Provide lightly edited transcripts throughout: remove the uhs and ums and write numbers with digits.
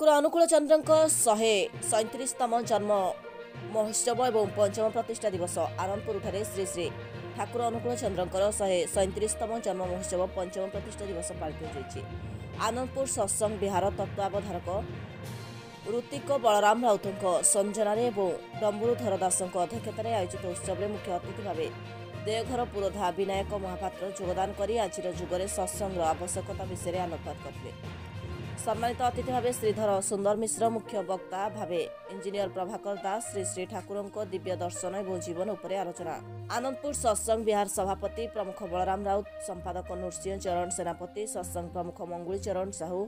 ठाकुर अनुकूल चंद्र 137तम जन्म महोत्सव और पंचम प्रतिष्ठा दिवस आनंदपुर श्री श्री ठाकुर अनुकूल चंद्र 137तम जन्म महोत्सव पंचम प्रतिष्ठा दिवस पालित हो। आनंदपुर सत्संग विहार तत्वावधारक ऋतिक बलराम राउत संजनार डम्बुरुधर दास अध्यक्षतार आयोजित उत्सव में मुख्य अतिथि भाव देवघर पुरोधा विनायक महापात्र योगदान कर आज जुगरे सत्संग आवश्यकता विषय आलोकपात करते। सम्मानित अतिथि भाव श्रीधर सुंदर मिश्र मुख्य वक्ता भाव इंजीनियर प्रभाकर दास श्री श्री ठाकुर दिव्य दर्शन और जीवन उपर आलोचना। आनंदपुर सत्संग विहार सभापति प्रमुख बलराम राउत, संपादक नृसिंह चरण सेनापति, सत्संग प्रमुख मंगुली चरण साहू,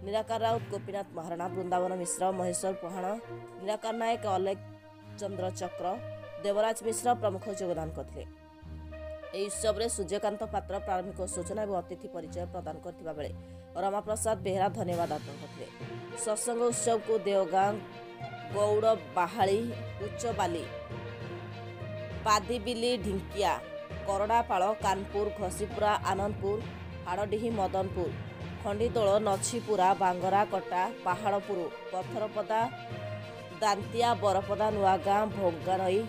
निराकार राउत, गोपीनाथ महाराणा, वृंदावन मिश्र, महेश्वर पहाण, निराकार नायक, अलेक चंद्र चक्र, देवराज मिश्र प्रमुख योगदान करते। ଏହି ଉତ୍ସବରେ ସୂର୍ଯ୍ୟକାନ୍ତ ପାତ୍ର ପ୍ରାରମ୍ଭିକ ସୂଚନା ଏବଂ ଅତିଥି ପରିଚୟ ପ୍ରଦାନ କରିଥିବା ବେଳେ ରମାପ୍ରସାଦ ବେହେରା ଧନ୍ୟବାଦ ଅର୍ପଣ କରିଥିଲେ। ସତ୍ସଙ୍ଗ ଉତ୍ସବକୁ ଦେଓଗାଁ, ଗୌଡ଼ ବାହାଳି, ଉଚ୍ଚବାଲି, ପାଦିବିଲି, ଢିଙ୍କିଆ, କରଡ଼ାପାଳ, କାନପୁର, ଘସିପୁରା, ଆନନ୍ଦପୁର, ହାଡ଼ଡିହି, ମଦନପୁର, ଖଣ୍ଡିଦୋଳ, ନଛିପୁରା, ବାଙ୍ଗରା, କଟା, ପାହାଡ଼ପୁର, ପଥରପଦା, ଦାନ୍ତିଆ, ବରପଦା, ନୂଆଗାଁ, ଭୋଗାନଈ,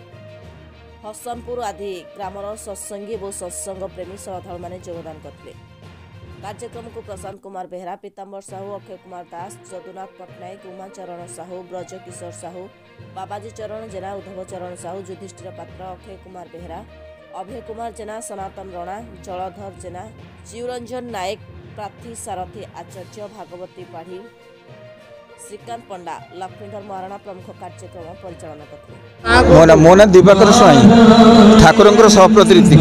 हसनपुर आदि ग्रामर सत्संगी और सत्संग प्रेमी श्रद्धालु मैंने योगदान करते। कार्यक्रम को प्रशांत कुमार बेहरा, पीताम्बर साहू, अक्षय कुमार दास, जदुनाथ पट्टनायक, उमाचरण साहू, ब्रज किशोर साहू, बाबाजी चरण जेना, उद्धव चरण साहू, युधिष्ठिर पात्र, अक्षय कुमार बेहरा, अभय कुमार जेना, सनातन रणा, जलधर जेना, जीवरंजन नायक, प्रार्थी सारथी आचार्य, भागवती पाढ़ी, श्रीकांत पंडा, लक्ष्मीधर महाराणा प्रमुख कार्यक्रम परिचालन करते। मो ना दिवाकर स्वाई ठाकुर सहप्रतिनिधि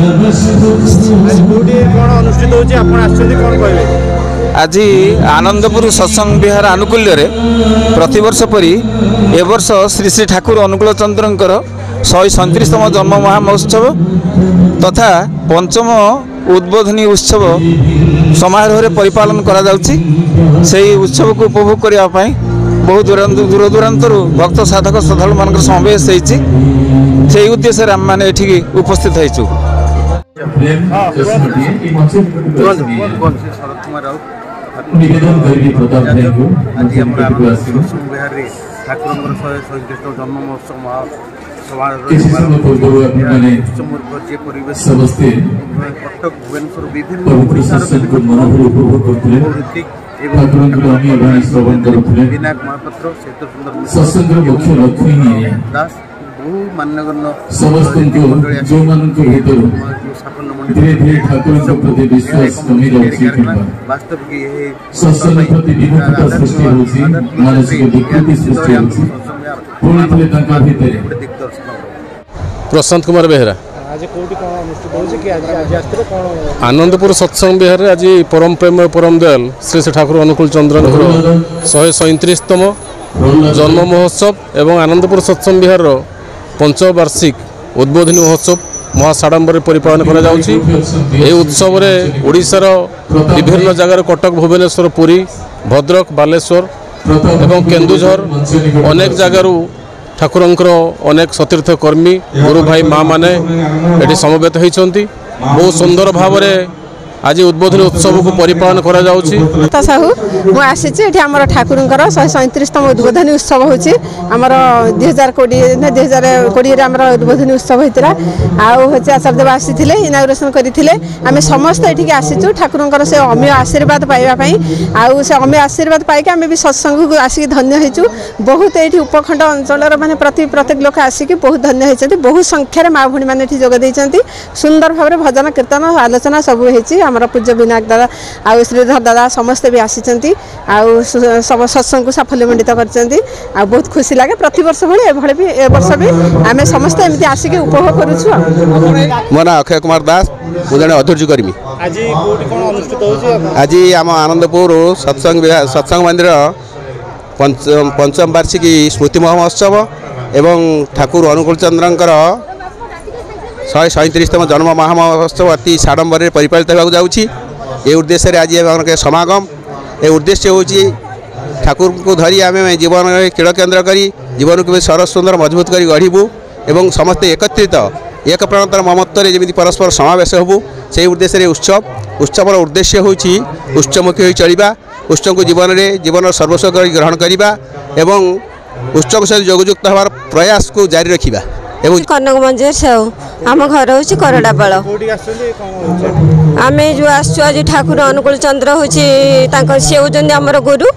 आज आनंदपुर सत्संग विहार आनुकूल्य प्रतिवर्ष परी ए वर्ष श्री श्री ठाकुर अनुकूल चंद्र 137तम जन्म महामहोत्सव तथा पंचम उद्बोधनी उत्सव समारोह परिपालन करा जाउछि। सेही उत्सव को उपभोग करने बहुत दूर दूरांतर भक्त साधक श्रद्धालु मान समावेश से उद्देश्य आम मैंने उपस्थित होइछु। जन्म महोत्सव कटक भुवनेश्वर विनायक महापात्र दास बहु मान्यगण्य प्रशांत कुमार बेहरा आनंदपुर सत्संग विहार आज परम प्रेम परम दयाल श्री श्री ठाकुर अनुकूल चंद्र 137तम जन्म महोत्सव एवं आनंदपुर सत्संग विहार पंचवार्षिक उद्बोधनी महोत्सव महासाडंबर परिपालन करा जाउछि। एही उत्सव रे ओडिशार विभिन्न जगार कटक भुवनेश्वर पुरी भद्रक बालेश्वर एवं केन्दुझर अनेक जगारू ठाकुरंकर अनेक सतीर्थ कर्मी गुरु भाई माँ माने एटी समवेत होइछन्ति। बहुत सुंदर भाव आज उद्बोधनी उत्सव को परिपालन करा जाउछि। साहू मु आसीछि एठी हमर ठाकुरंकर 137तम उद्बोधनी उत्सव होछि। हमर 2020 रे हमर उद्बोधनी उत्सव होइतिरा आउ होछि आचार्य देव आसीथिले इनागुरेशन करिथिले। आमे समस्त एठी के आसीछु ठाकुरंकर से अमिय आशीर्वाद पाइबा पई आउ से अमिय आशीर्वाद पाई के आमे भी सत्संग को आसी धन्य हेछु। बहुत एठी उपखंड अंचल रे माने प्रत्येक लोक आसी के बहुत धन्य हेछन्ति। बहुत संख्या रे मां भणी माने एठी जोग दैछन्ति। सुंदर भाव रे भजन कीर्तन आलोचना सब हेछि। हमर पूज्य विनायक दादा आउ श्रीधर दादा समस्त भी आसीचंती आउ सब सत्संग को साफल्यमंडित करचंती आ बहुत खुशी लागे। प्रतिवर्ष भले ए वर्ष भी आमे समस्त एमती आसिके उपभोग करूछु। मो ना अक्षय कुमार दास मु जने अध्यक्ष कर्मी। आज कोठी कोन अनुष्ठित होछि? आज आम आनंदपुर सत्संग मंदिर पंचम वार्षिकी स्मृति महोत्सव एवं ठाकुर अनुकूल चंद्र 137तम जन्म महामहोत्सव अति साडंबर परिपालित होगा जाउछि। ये उद्देश्य आज समागम ए उद्देश्य होछि ठाकुर को धरी आम जीवन क्रीड़ केन्द्र करी जीवन को सरस सुंदर मजबूत करी गढ़ू एवं समस्ते एकत्रित एक प्राणतर ममत्व जमी परस्पर समावेश होबू से उद्देश्य उत्सवर उद्देश्य होछि उच्चमुखी हो चलवा उत्सव को जीवन सर्वस्व ग्रहण करवा एवं उत्सव सहित जोगयुक्त हमार प्रयास को जारी रखा। कनक मंजर साहू आम घर हूँ करडापाल आम जो आसु आज ठाकुर अनुकूल चंद्र हूँ सी हूँ आमर गुरु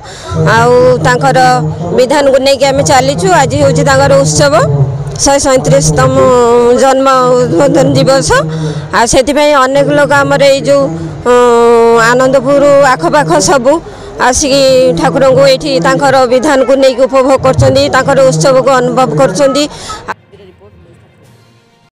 आर विधान को लेकिन आम चलीचु। आज हूँ उत्सव 137तम जन्म उद्बोधन दिवस से अनेक लोग आमर जो आनंदपुर आखपाख सबू आसिक ठाकुर को ये विधान को लेकिन उपभोग कर उत्सव को अनुभव कर।